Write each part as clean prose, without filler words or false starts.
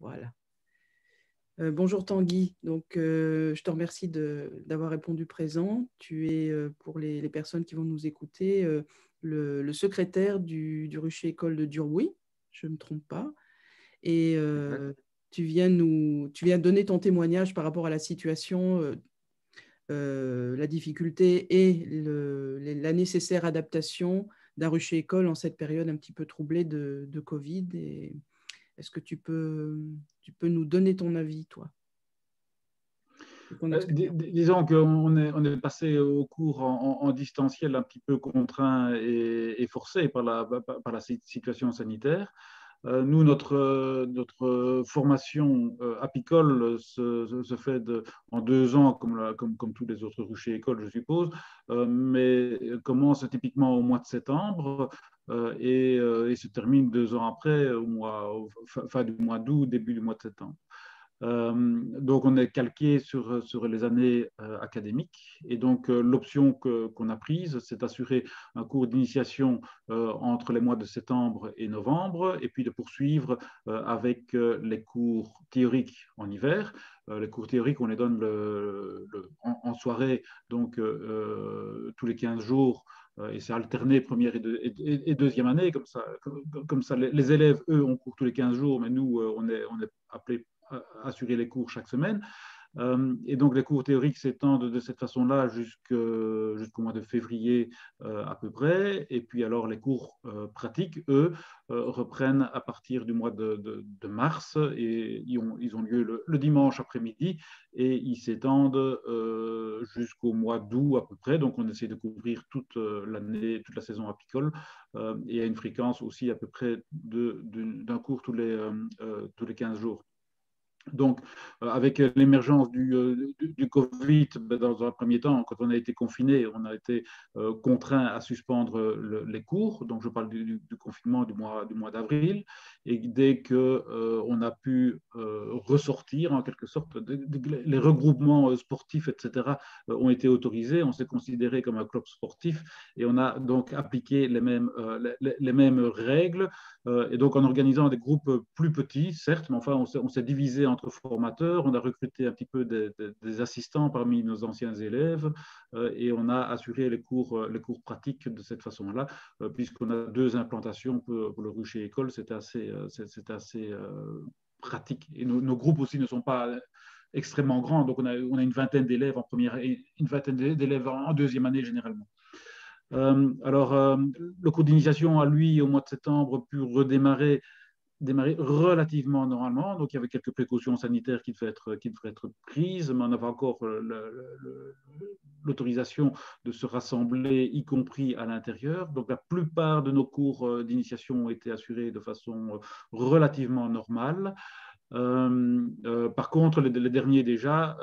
Voilà. Bonjour Tanguy, donc je te remercie d'avoir répondu présent. Tu es, pour les personnes qui vont nous écouter, le secrétaire du Rucher École de Durbouy, je ne me trompe pas. Et Exact. tu viens donner ton témoignage par rapport à la situation, la difficulté et la nécessaire adaptation d'un Rucher École en cette période un petit peu troublée de Covid. Et est-ce que tu peux nous donner ton avis, toi, et ton expérience? Disons on est passé au cours en distanciel un petit peu contraint et forcé par la situation sanitaire. Nous, notre formation apicole se fait en 2 ans, comme tous les autres ruchers écoles, je suppose, mais commence typiquement au mois de septembre et se termine 2 ans après, fin du mois d'août, début du mois de septembre. Donc, on est calqué sur les années académiques. Et donc, l'option qu'on a prise, c'est d'assurer un cours d'initiation entre les mois de septembre et novembre, et puis de poursuivre avec les cours théoriques en hiver. Les cours théoriques, on les donne en soirée, donc tous les 15 jours. Et c'est alterné première et deuxième année. Comme ça les élèves, eux, ont cours tous les 15 jours, mais nous, on est appelés assurer les cours chaque semaine. Et donc, les cours théoriques s'étendent de cette façon-là jusqu'au mois de février à peu près. Et puis, alors, les cours pratiques, eux, reprennent à partir du mois de mars et ils ont lieu le dimanche après-midi et ils s'étendent jusqu'au mois d'août à peu près. Donc, on essaie de couvrir toute l'année, toute la saison apicole et à une fréquence aussi à peu près d'un cours tous les 15 jours. Donc, avec l'émergence du Covid, dans un premier temps, quand on a été confiné, on a été contraint à suspendre les cours. Donc, je parle du confinement du mois d'avril. Et dès qu'on a pu ressortir, en quelque sorte, les regroupements sportifs, etc., ont été autorisés. On s'est considéré comme un club sportif et on a donc appliqué les mêmes règles. Et donc, en organisant des groupes plus petits, certes, mais enfin, on s'est divisé entre formateurs, on a recruté un petit peu des assistants parmi nos anciens élèves et on a assuré les cours pratiques de cette façon-là, puisqu'on a 2 implantations pour le Rucher École, c'était assez pratique. Et nos groupes aussi ne sont pas extrêmement grands, donc on a une vingtaine d'élèves en première et une vingtaine d'élèves en deuxième année généralement. Le cours d'initiation a, lui, au mois de septembre, pu démarrer relativement normalement. Donc, il y avait quelques précautions sanitaires qui devaient être prises, mais on avait encore l'autorisation de se rassembler, y compris à l'intérieur. Donc, la plupart de nos cours d'initiation ont été assurés de façon relativement normale. Par contre, les derniers déjà,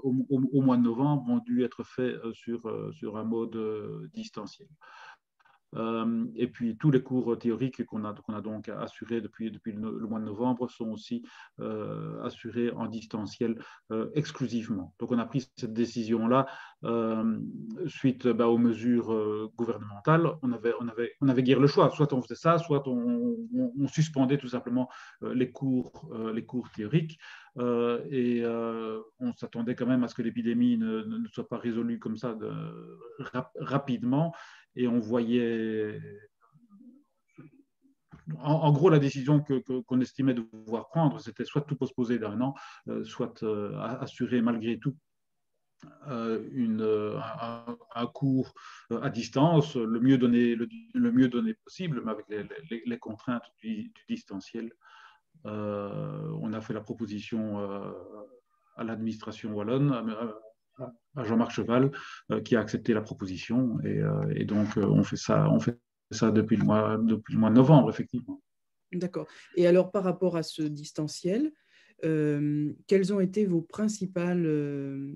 au mois de novembre, ont dû être faits sur un mode distanciel. Et puis, tous les cours théoriques qu'on a donc assurés depuis le mois de novembre sont aussi assurés en distanciel exclusivement. Donc, on a pris cette décision-là suite aux mesures gouvernementales. On avait guère le choix. Soit on faisait ça, soit on suspendait tout simplement les cours théoriques. On s'attendait quand même à ce que l'épidémie ne soit pas résolue comme ça rapidement. Et on voyait, en gros, la décision qu'on estimait devoir prendre, c'était soit tout postposer d'1 an, soit assurer malgré tout un cours à distance, le mieux donné possible, mais avec les contraintes du distanciel. On a fait la proposition à l'administration wallonne, à Jean-Marc Cheval, qui a accepté la proposition. Et donc, on fait ça depuis le mois de novembre, effectivement. D'accord. Et alors, par rapport à ce distanciel, quelles ont été vos principales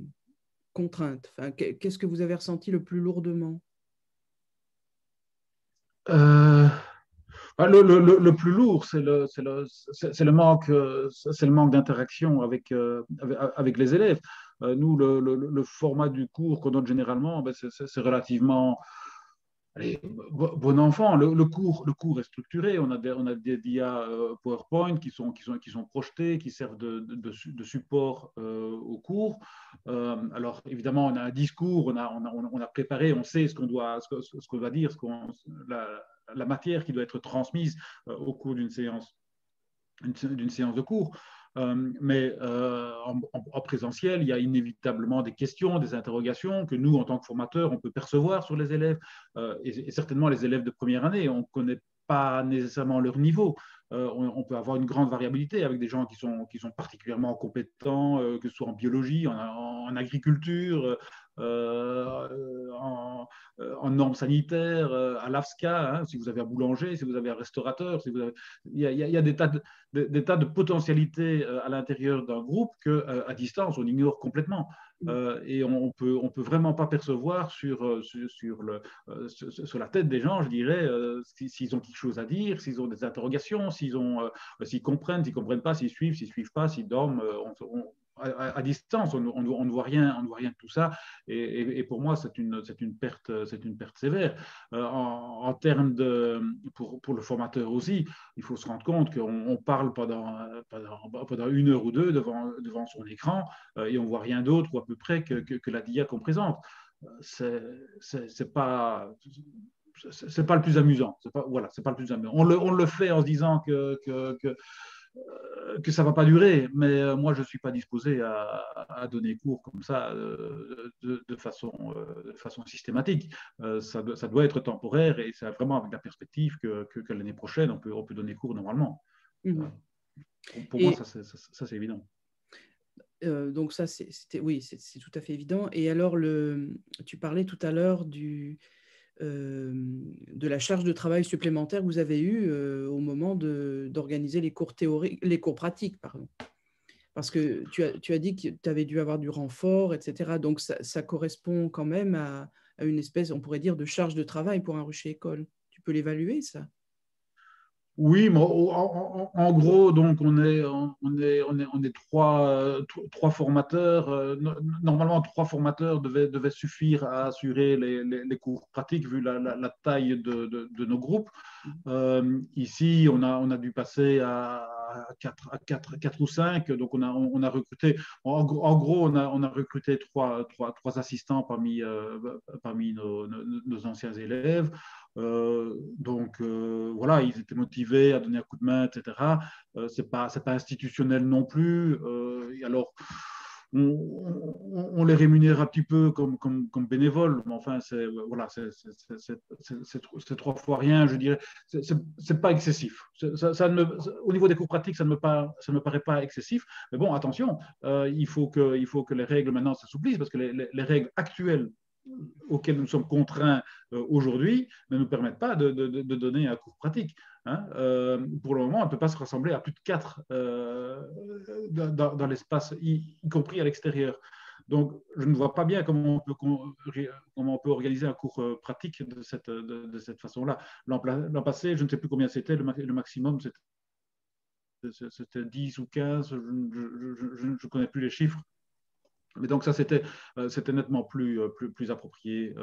contraintes? Enfin, qu'est-ce que vous avez ressenti le plus lourdement? Euh, le plus lourd, c'est le manque d'interaction avec les élèves. Nous, le format du cours qu'on donne généralement, c'est relativement allez, bon enfant, le cours est structuré. On a des dia PowerPoint qui sont projetés, qui servent de support au cours. Alors, évidemment, on a un discours, on a préparé, on sait ce qu'on doit dire, la matière qui doit être transmise au cours d'une séance de cours. Mais en présentiel, il y a inévitablement des questions, des interrogations que nous, en tant que formateurs, on peut percevoir sur les élèves, et certainement les élèves de première année. On ne connaît pas nécessairement leur niveau. On peut avoir une grande variabilité avec des gens qui sont particulièrement compétents, que ce soit en biologie, en agriculture, en normes sanitaires, à l'AFSCA, hein, si vous avez un boulanger, si vous avez un restaurateur, il y a des tas de potentialités à l'intérieur d'un groupe qu'à distance, on ignore complètement. Et on peut vraiment pas percevoir sur la tête des gens, je dirais, s'ils ont quelque chose à dire, s'ils ont des interrogations, s'ils comprennent pas, s'ils suivent pas, s'ils dorment. À distance, on ne voit rien de tout ça. Et pour moi, c'est une perte sévère. En termes pour le formateur aussi, il faut se rendre compte qu'on parle pendant 1 heure ou deux devant son écran, et on ne voit rien d'autre ou à peu près que la DIA qu'on présente. C'est pas le plus amusant. C'est pas le plus amusant. On le fait en se disant que ça ne va pas durer, mais moi, je ne suis pas disposé à donner cours comme ça de façon systématique. Ça doit être temporaire, et c'est vraiment avec la perspective que l'année prochaine, on peut donner cours normalement. Pour moi, ça, c'est évident. Donc ça, oui, c'est tout à fait évident. Et alors, tu parlais tout à l'heure de la charge de travail supplémentaire que vous avez eue au moment d'organiser les cours pratiques, pardon. Parce que tu as dit que tu avais dû avoir du renfort, etc. Donc, ça correspond quand même à une espèce, on pourrait dire, de charge de travail pour un rucher école. Tu peux l'évaluer, ça? Oui, mais en gros, donc on est trois formateurs. Normalement, 3 formateurs devaient suffire à assurer les cours pratiques vu la taille de nos groupes. Ici, on a dû passer à 4 ou 5. Donc on a recruté. En gros, on a recruté trois assistants parmi nos anciens élèves. Voilà, ils étaient motivés à donner un coup de main, etc. C'est pas institutionnel non plus. Et alors, on les rémunère un petit peu comme bénévoles, mais enfin, voilà, c'est 3 fois rien, je dirais. C'est pas excessif. Au niveau des cours pratiques, ça ne me paraît pas excessif. Mais bon, attention, il faut que les règles maintenant s'assouplissent, parce que les règles actuelles auxquelles nous sommes contraints aujourd'hui ne nous permettent pas de donner un cours pratique. Hein. Pour le moment, on ne peut pas se rassembler à plus de 4 dans l'espace, y compris à l'extérieur. Donc, je ne vois pas bien comment on peut organiser un cours pratique de cette façon-là. L'an passé, je ne sais plus combien c'était, le maximum, c'était 10 ou 15, je ne connais plus les chiffres. Mais donc ça, c'était nettement plus approprié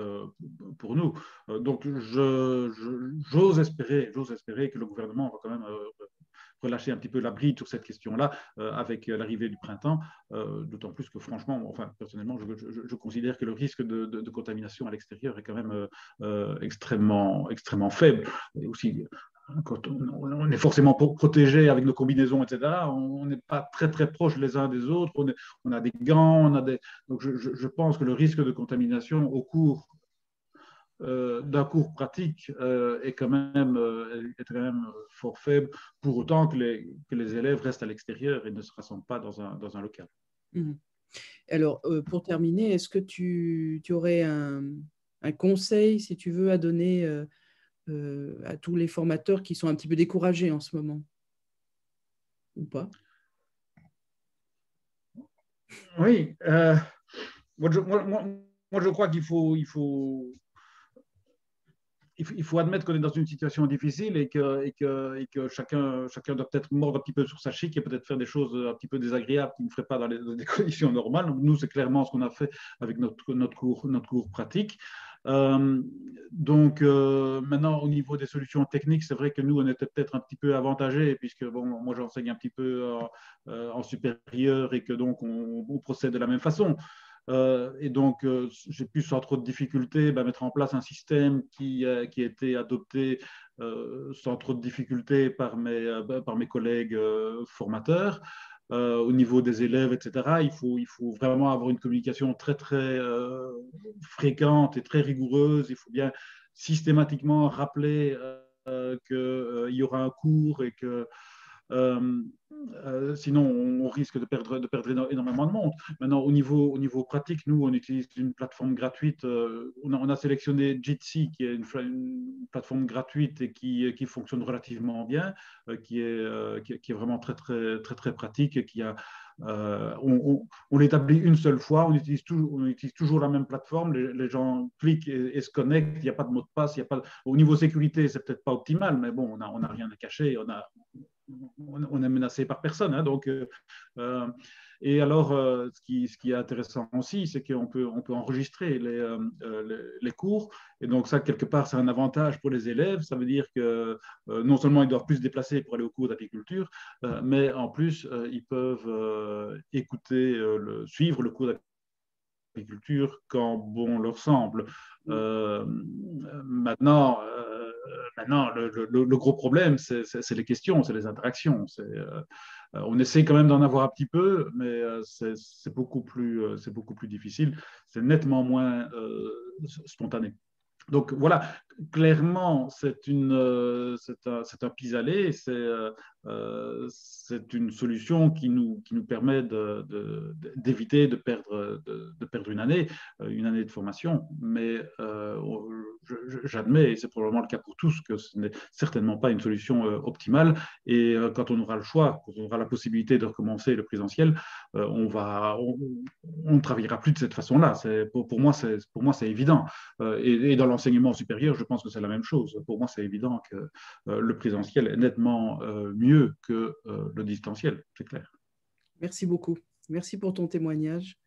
pour nous. Donc j'ose espérer que le gouvernement va quand même relâcher un petit peu la bride sur cette question-là avec l'arrivée du printemps, d'autant plus que franchement, enfin personnellement, je considère que le risque de contamination à l'extérieur est quand même extrêmement faible. Et aussi, quand on est forcément protégé avec nos combinaisons, etc., on n'est pas très très proches les uns des autres, on a des gants, donc je pense que le risque de contamination au cours d'un cours pratique est quand même fort faible, pour autant que les élèves restent à l'extérieur et ne se rassemblent pas dans un local. Alors, pour terminer, est-ce que tu aurais un conseil, si tu veux, à donner à tous les formateurs qui sont un petit peu découragés en ce moment, ou pas? Oui, moi je crois qu'il faut admettre qu'on est dans une situation difficile et que chacun doit peut-être mordre un petit peu sur sa chic et peut-être faire des choses un petit peu désagréables qu'il ne ferait pas dans des conditions normales. Nous, c'est clairement ce qu'on a fait avec notre cours pratique. Euh, donc maintenant, au niveau des solutions techniques, c'est vrai que nous, on était peut-être un petit peu avantagés, puisque bon, moi, j'enseigne un petit peu en supérieur et que donc on procède de la même façon. Et donc, j'ai pu sans trop de difficultés mettre en place un système qui a été adopté sans trop de difficultés par mes collègues formateurs. Au niveau des élèves, etc., il faut vraiment avoir une communication très, très fréquente et très rigoureuse. Il faut bien systématiquement rappeler qu'il y aura un cours et que euh, sinon, on risque de perdre énormément de monde. Maintenant, au niveau pratique, nous, on utilise une plateforme gratuite. On a sélectionné Jitsi, qui est une plateforme gratuite et qui fonctionne relativement bien, qui est vraiment très, très, très, très pratique et qui a on l'établit une seule fois, on utilise toujours la même plateforme, les gens cliquent et se connectent, il n'y a pas de mot de passe, il y a pas de... Au niveau sécurité, c'est peut-être pas optimal, mais bon, on a rien à cacher, on est menacé par personne. Hein, donc, et alors, ce qui est intéressant aussi, c'est on peut enregistrer les cours. Et donc, ça, quelque part, c'est un avantage pour les élèves. Ça veut dire que non seulement ils doivent plus se déplacer pour aller au cours d'agriculture, mais en plus, ils peuvent écouter, suivre le cours d'agriculture quand bon leur semble. Euh, maintenant, le gros problème, c'est les questions, c'est les interactions. On essaie quand même d'en avoir un petit peu, mais c'est beaucoup plus difficile. C'est nettement moins spontané. Donc voilà, clairement, c'est un pis-aller, c'est une solution qui nous permet d'éviter de perdre une année de formation. Mais j'admets, et c'est probablement le cas pour tous, que ce n'est certainement pas une solution optimale. Et quand on aura le choix, quand on aura la possibilité de recommencer le présentiel, on ne travaillera plus de cette façon-là. Pour moi, c'est évident. Et dans l'enseignement supérieur, je pense que c'est la même chose. Pour moi, c'est évident que le présentiel est nettement mieux que le distanciel, c'est clair. Merci beaucoup. Merci pour ton témoignage.